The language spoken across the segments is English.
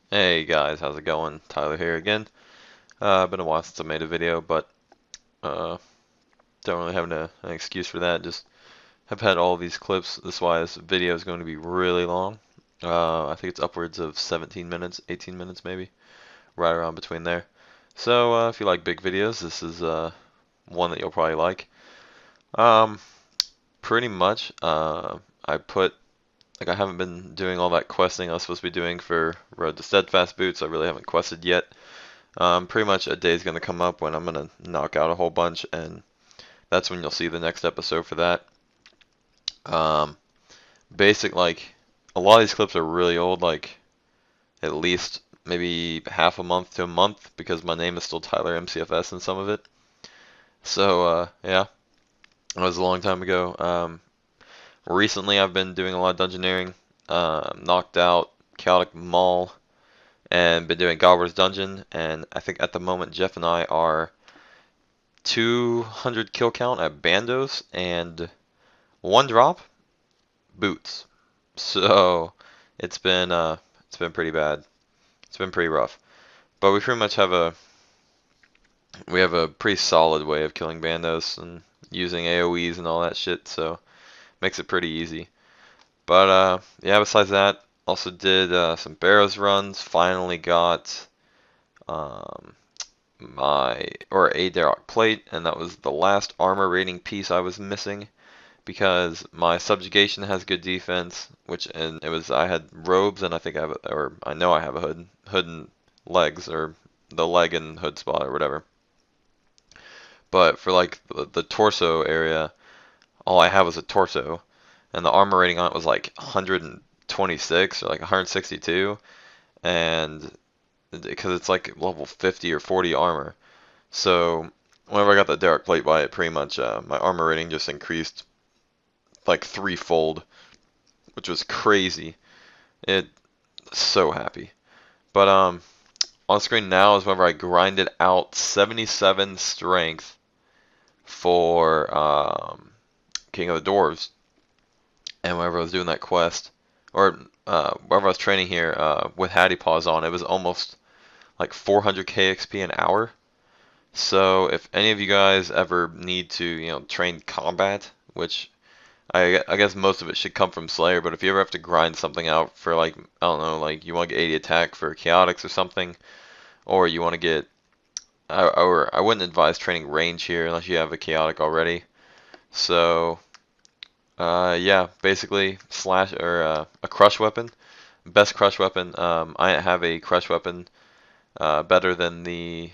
Hey guys, how's it going? Tyler here again. Been a while since I made a video, but uh, don't really have an excuse for that. Just have had all these clips. That's why this video is going to be really long. I think it's upwards of 17 minutes, 18 minutes maybe, right around between there. So if you like big videos, this is one that you'll probably like. Um, Pretty much, I haven't been doing all that questing I was supposed to be doing for Road to Steadfast Boots. I really haven't quested yet. Pretty much a day is going to come up when I'm going to knock out a whole bunch, and that's when you'll see the next episode for that. Um, like, a lot of these clips are really old, like, at least maybe half a month to a month, because my name is still Tyler MCFS in some of it. So, yeah, that was a long time ago. Recently, I've been doing a lot of dungeoneering, knocked out Chaotic Maul, and been doing Gobbler's Dungeon, and I think at the moment Jeff and I are 200 kill count at Bandos and one drop boots. So it's been pretty bad. It's been pretty rough. But we pretty much have a pretty solid way of killing Bandos and using AoEs and all that shit, so makes it pretty easy. But yeah, besides that, also did some Barrows runs. Finally got um, a Darrock plate, and that was the last armor rating piece I was missing because my subjugation has good defense, and it was I had robes and I think I know I have a hood and legs, or the leg and hood spot or whatever. But for like the torso area, all I have was a torso, and the armor rating on it was like 126 or like 162, and because it's like level 50 or 40 armor. So whenever I got the Derek plate by it, pretty much my armor rating just increased like threefold, which was crazy. It so happy. But on screen now is whenever I grinded out 77 strength for King of the Dwarves, and whenever I was doing that quest, or whenever I was training here with Howdie Paws on, it was almost like 400k XP an hour. So if any of you guys ever need to, train combat, which I guess most of it should come from Slayer, but if you ever have to grind something out for like, I don't know, like you want to get 80 attack for Chaotix or something, or you want to get, or I wouldn't advise training range here unless you have a Chaotic already. So, yeah, basically slash or a crush weapon, best crush weapon. I have a crush weapon better than D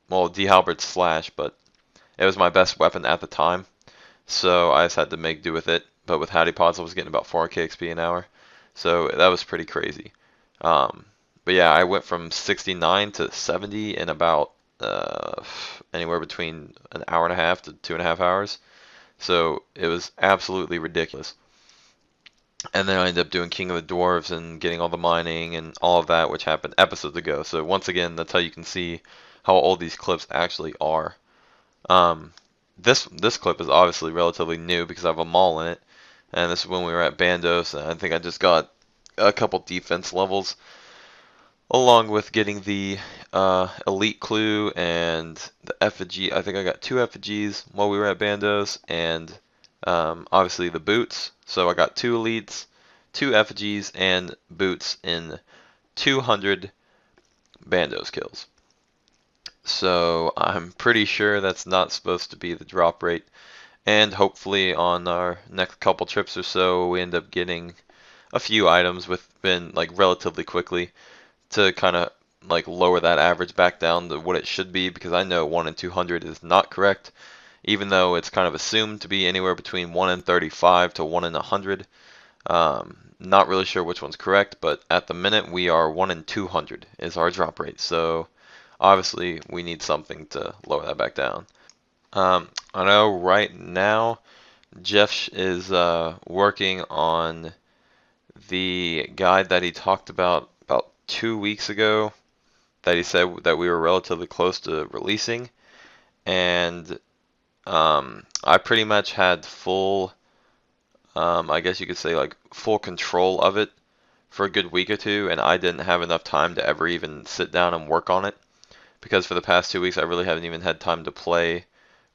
Halberd slash, but it was my best weapon at the time. So I just had to make do with it. But with Howdy Pods, I was getting about 4K XP an hour. So that was pretty crazy. Um, but yeah, I went from 69 to 70 in about anywhere between an hour and a half to 2.5 hours. So it was absolutely ridiculous. And then I ended up doing King of the Dwarves and getting all the mining and all of that, which happened episodes ago. So once again, that's how you can see how old these clips actually are. Um, this clip is obviously relatively new because I have a Maul in it, and this is when we were at Bandos, and I think I just got a couple defense levels, along with getting the elite clue and the effigy. I think I got 2 effigies while we were at Bandos, and obviously the boots. So I got 2 elites, 2 effigies, and boots in 200 Bandos kills. So I'm pretty sure that's not supposed to be the drop rate. And hopefully on our next couple trips or so, we end up getting a few items within like relatively quickly to kind of like lower that average back down to what it should be, because I know 1 in 200 is not correct, even though it's kind of assumed to be anywhere between 1 in 35 to 1 in 100. Not really sure which one's correct, but at the minute we are 1 in 200 is our drop rate. So obviously we need something to lower that back down. I know right now Jeff is working on the guide that he talked about 2 weeks ago, that he said that we were relatively close to releasing, and I pretty much had full, I guess you could say like full control of it for a good week or two, and I didn't have enough time to ever even sit down and work on it, because for the past 2 weeks I really haven't even had time to play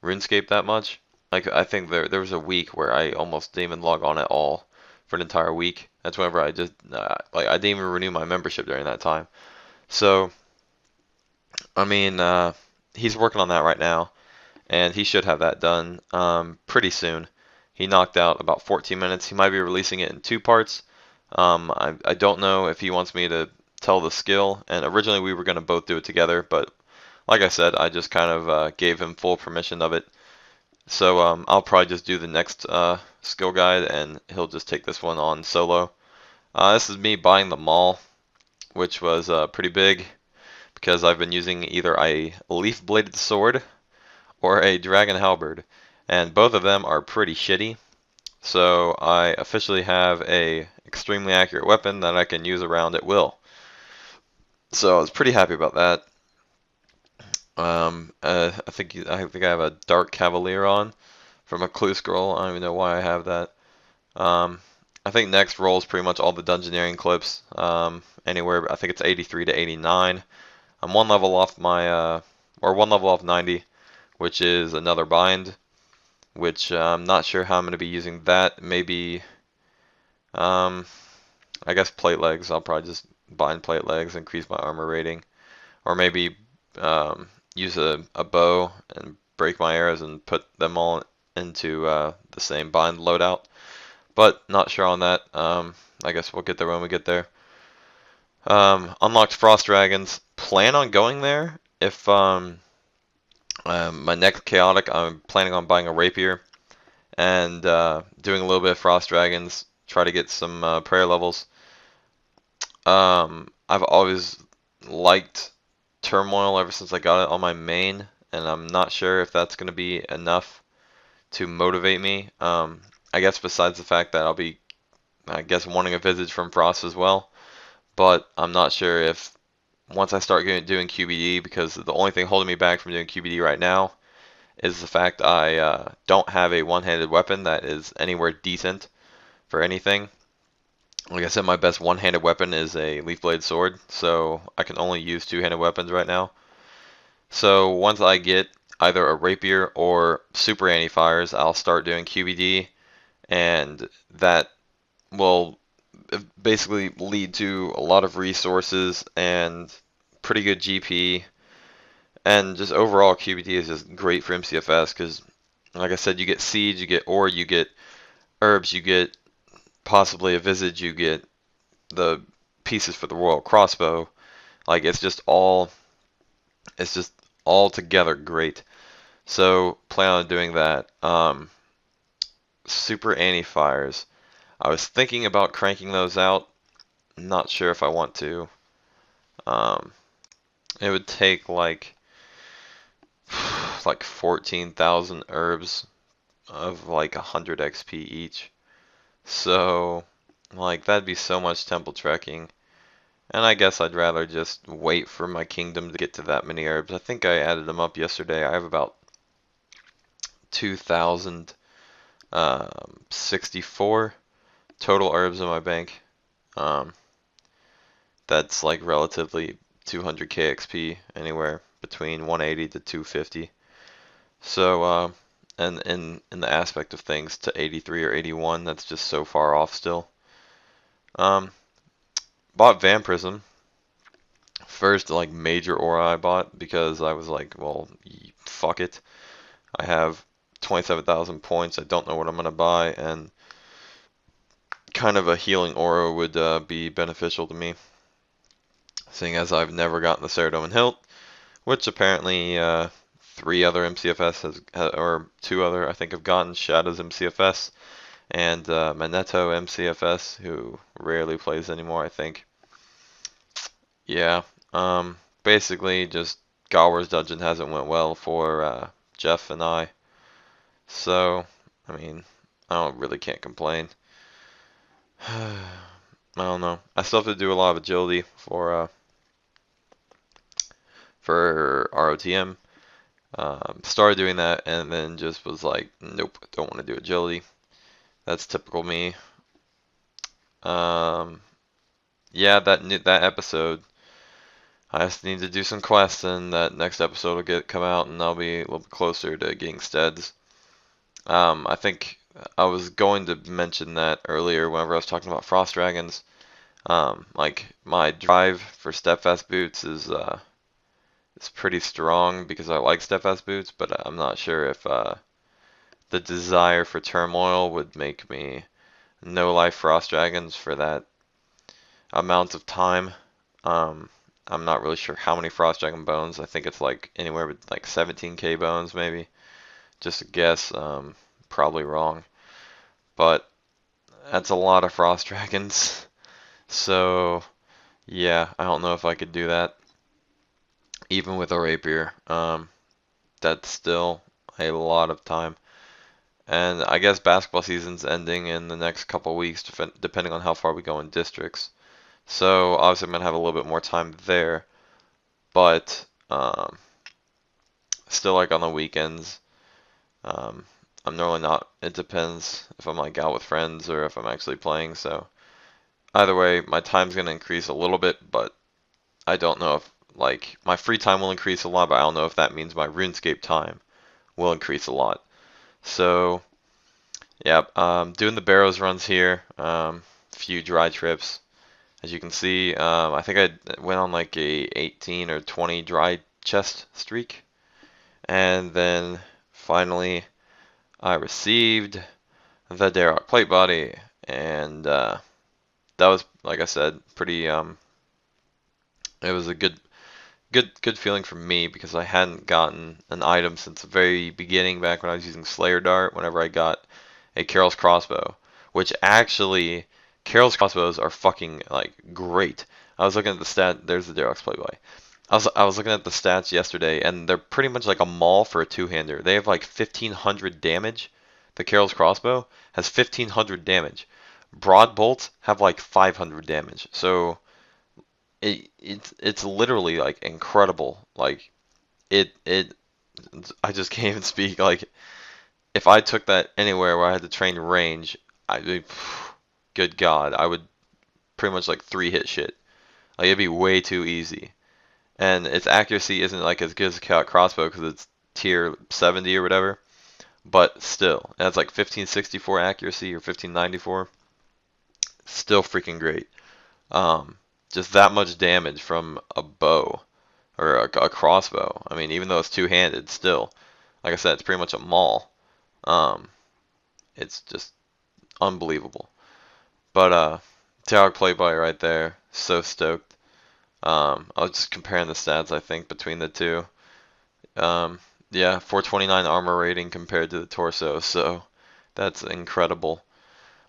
RuneScape that much. Like I think there was a week where I almost didn't even log on at all for an entire week. That's whenever I just like I didn't even renew my membership during that time. So I mean, he's working on that right now, and he should have that done pretty soon. He knocked out about 14 minutes. He might be releasing it in 2 parts. I don't know if he wants me to tell the skill, and originally we were going to both do it together, but like I said, I just kind of gave him full permission of it. So I'll probably just do the next skill guide, and he'll just take this one on solo. This is me buying the Maul, which was pretty big because I've been using either a leaf-bladed sword or a dragon halberd, and both of them are pretty shitty. So I officially have a extremely accurate weapon that I can use around at will. So I was pretty happy about that. I think I have a Dark Cavalier on from a clue scroll. I don't even know why I have that. I think next rolls pretty much all the dungeoneering clips. Anywhere, I think it's 83 to 89. I'm one level off or one level off 90, which is another bind. Which I'm not sure how I'm going to be using that. Maybe, I guess plate legs. I'll probably just bind plate legs, increase my armor rating, or maybe use a bow and break my arrows and put them all into the same bind loadout. But not sure on that. I guess we'll get there when we get there. Unlocked Frost Dragons. Plan on going there. If my next Chaotic, I'm planning on buying a Rapier and doing a little bit of Frost Dragons. Try to get some prayer levels. I've always liked Turmoil ever since I got it on my main, and I'm not sure if that's going to be enough to motivate me. I guess besides the fact that I'll be, I guess, wanting a Visage from Frost as well. But I'm not sure if once I start doing QBD, because the only thing holding me back from doing QBD right now is the fact I don't have a one-handed weapon that is anywhere decent for anything. Like I said, my best one-handed weapon is a leaf blade sword, so I can only use two-handed weapons right now. So once I get either a rapier or super anti-fires, I'll start doing QBD, and that will basically lead to a lot of resources and pretty good GP, and just overall QBD is just great for MCFS because, like I said, you get Siege, you get Ore, you get Herbs, you get possibly a Visage, you get the pieces for the Royal Crossbow. Like it's just all together great. So plan on doing that. Super anti-fires. I was thinking about cranking those out. Not sure if I want to. It would take like 14,000 herbs of like 100 XP each. So like that'd be so much temple trekking. And I guess I'd rather just wait for my kingdom to get to that many herbs. I think I added them up yesterday. I have about 2,064 total herbs in my bank. That's like relatively 200k XP, anywhere between 180 to 250. So, and in the aspect of things to 83 or 81, that's just so far off still. Bought Vampirism. First, like, major aura I bought because I was like, well, fuck it. I have 27,000 points. I don't know what I'm going to buy, and kind of a healing aura would be beneficial to me, seeing as I've never gotten the Ceridome Hilt, which apparently 3 other MCFS or 2 other I think have gotten, Shadow's MCFS and Maneto MCFS, who rarely plays anymore, I think. Yeah, basically just Gower's Dungeon hasn't went well for Jeff and I, so I mean I really can't complain. I don't know. I still have to do a lot of agility for ROTM. Started doing that and then just was like, nope, don't want to do agility. That's typical me. yeah, that episode, I just need to do some quests, and that next episode will come out, and I'll be a little bit closer to getting steads. I think I was going to mention that earlier whenever I was talking about frost dragons. Like my drive for steadfast boots is pretty strong because I like steadfast boots, but I'm not sure if the desire for turmoil would make me no life frost dragons for that amount of time. Um, I'm not really sure how many frost dragon bones. I think it's like anywhere with like 17k bones maybe. Just a guess. Probably wrong, but that's a lot of frost dragons. So yeah, I don't know if I could do that even with a rapier. That's still a lot of time. And I guess basketball season's ending in the next couple weeks, depending on how far we go in districts. So obviously I'm gonna have a little bit more time there, but still like on the weekends, um, I'm normally not. It depends if I'm like out with friends or if I'm actually playing. So either way, my time's gonna increase a little bit, but I don't know if like my free time will increase a lot, but I don't know if that means my RuneScape time will increase a lot. So yeah, doing the Barrows runs here, few dry trips. As you can see, I think I went on like a 18 or 20 dry chest streak, and then finally I received the Darrock plate body, and that was, like I said, pretty. It was a good feeling for me because I hadn't gotten an item since the very beginning, back when I was using Slayer Dart. Whenever I got a Carol's crossbow, which actually Carol's crossbows are fucking like great. I was looking at the stat. There's the Darrock's plate body. I was looking at the stats yesterday, and they're pretty much like a Maul for a two-hander. They have like 1500 damage. The Carol's crossbow has 1500 damage. Broad bolts have like 500 damage. So it's literally like incredible. Like it I just can't even speak. Like if I took that anywhere where I had to train range, good God, I would pretty much like three hit shit. Like it'd be way too easy. And its accuracy isn't like as good as a Chaotic crossbow because it's tier 70 or whatever. But still, and it's like 1564 accuracy or 1594. Still freaking great. Um, just that much damage from a bow or a crossbow. I mean, even though it's two-handed, still, like I said, it's pretty much a maul. Um, it's just unbelievable. But Tower play by right there, so stoked. I was just comparing the stats, I think, between the two. Um, yeah, 429 armor rating compared to the torso, so that's incredible.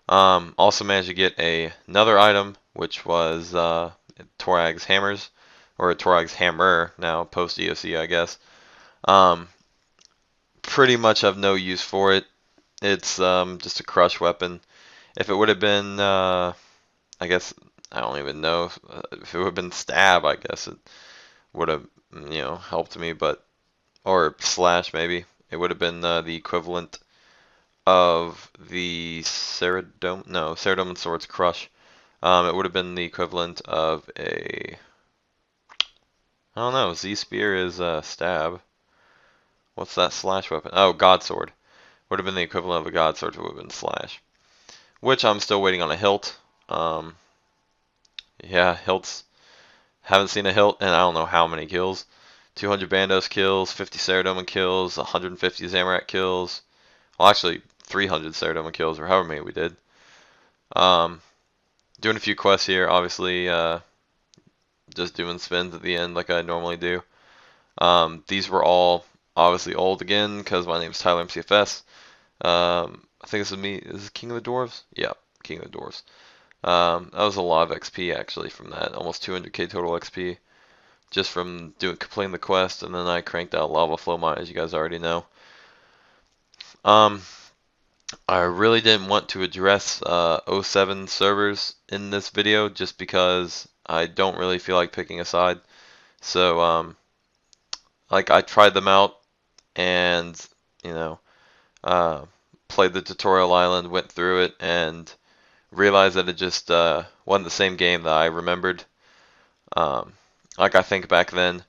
Also managed to get another item, which was Torag's hammers, or Torag's hammer now, post EOC, I guess. Um, Pretty much have no use for it. It's just a crush weapon. If it would have been, I guess, I don't even know. If it would have been stab, I guess it would have, helped me, but, or slash maybe. It would have been the equivalent of the Ceradome and Swords Crush. It would have been the equivalent of I don't know, Z Spear is stab. What's that slash weapon? Oh, God Sword. Would have been the equivalent of a God Sword, it would have been slash. Which I'm still waiting on a hilt. Yeah, hilts. Haven't seen a hilt in I don't know how many kills. 200 Bandos kills, 50 Ceradome kills, 150 Zamorak kills. Well, actually, 300 Ceradome kills, or however many we did. Doing a few quests here, obviously, just doing spins at the end like I normally do. These were all obviously old again because my name's Tyler MCFS. I think this is me. Is this King of the Dwarves? Yeah, King of the Dwarves. That was a lot of XP actually from that, almost 200k total XP just from completing the quest, and then I cranked out Lava Flow Mine, as you guys already know. Um, I really didn't want to address '07 servers in this video just because I don't really feel like picking a side. So, like I tried them out and, you know, uh, played the tutorial island, went through it, and realized that it just wasn't the same game that I remembered. Um, like I think back then,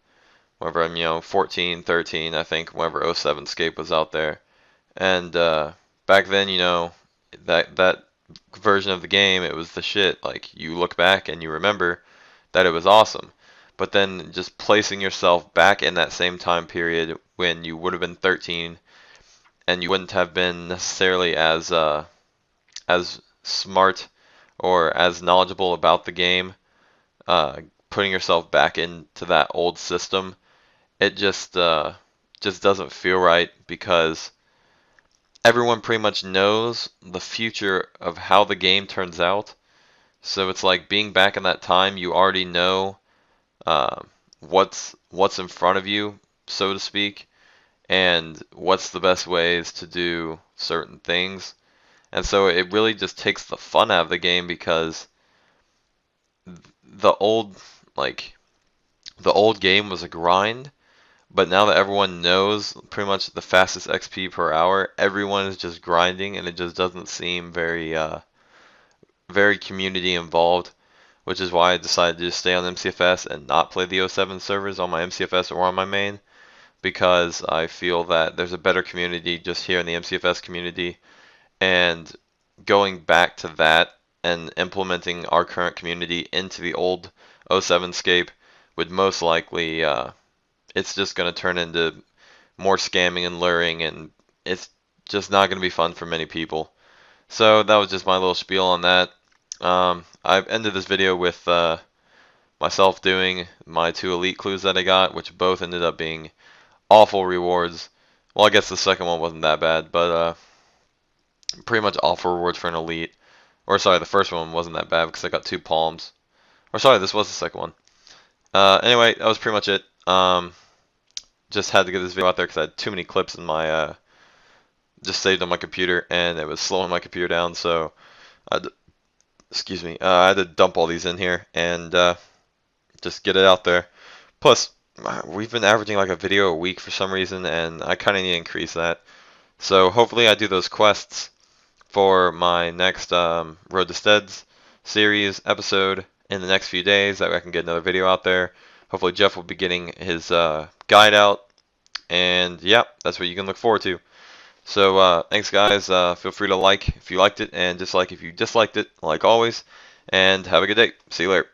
whenever I'm 14, 13, I think whenever '07 Escape was out there, and back then that version of the game, it was the shit. Like you look back and you remember that it was awesome. But then just placing yourself back in that same time period when you would have been 13 and you wouldn't have been necessarily as smart or as knowledgeable about the game, putting yourself back into that old system, it just doesn't feel right because everyone pretty much knows the future of how the game turns out. So it's like being back in that time, you already know uh, what's in front of you, so to speak, and what's the best ways to do certain things. And so it really just takes the fun out of the game because the old like the old game was a grind, but now that everyone knows pretty much the fastest XP per hour, everyone is just grinding and it just doesn't seem very community involved, which is why I decided to just stay on MCFS and not play the '07 servers on my MCFS or on my main, because I feel that there's a better community just here in the MCFS community, and going back to that and implementing our current community into the old '07 scape would most likely it's just going to turn into more scamming and luring, and it's just not going to be fun for many people. So that was just my little spiel on that. I've ended this video with myself doing my 2 elite clues that I got, which both ended up being awful rewards. Well, I guess the second one wasn't that bad, but pretty much awful rewards for an elite. Or sorry, the first one wasn't that bad because I got 2 palms. Or sorry, this was the second one. Anyway, that was pretty much it. Just had to get this video out there because I had too many clips in my just saved on my computer and it was slowing my computer down. So, excuse me, I had to dump all these in here and just get it out there. Plus, we've been averaging like a video a week for some reason, and I kind of need to increase that. So hopefully I do those quests for my next Road to Steads series episode in the next few days. That way I can get another video out there. Hopefully Jeff will be getting his guide out. And yeah, that's what you can look forward to. So thanks guys. Feel free to like if you liked it and dislike if you disliked it, like always. And have a good day. See you later.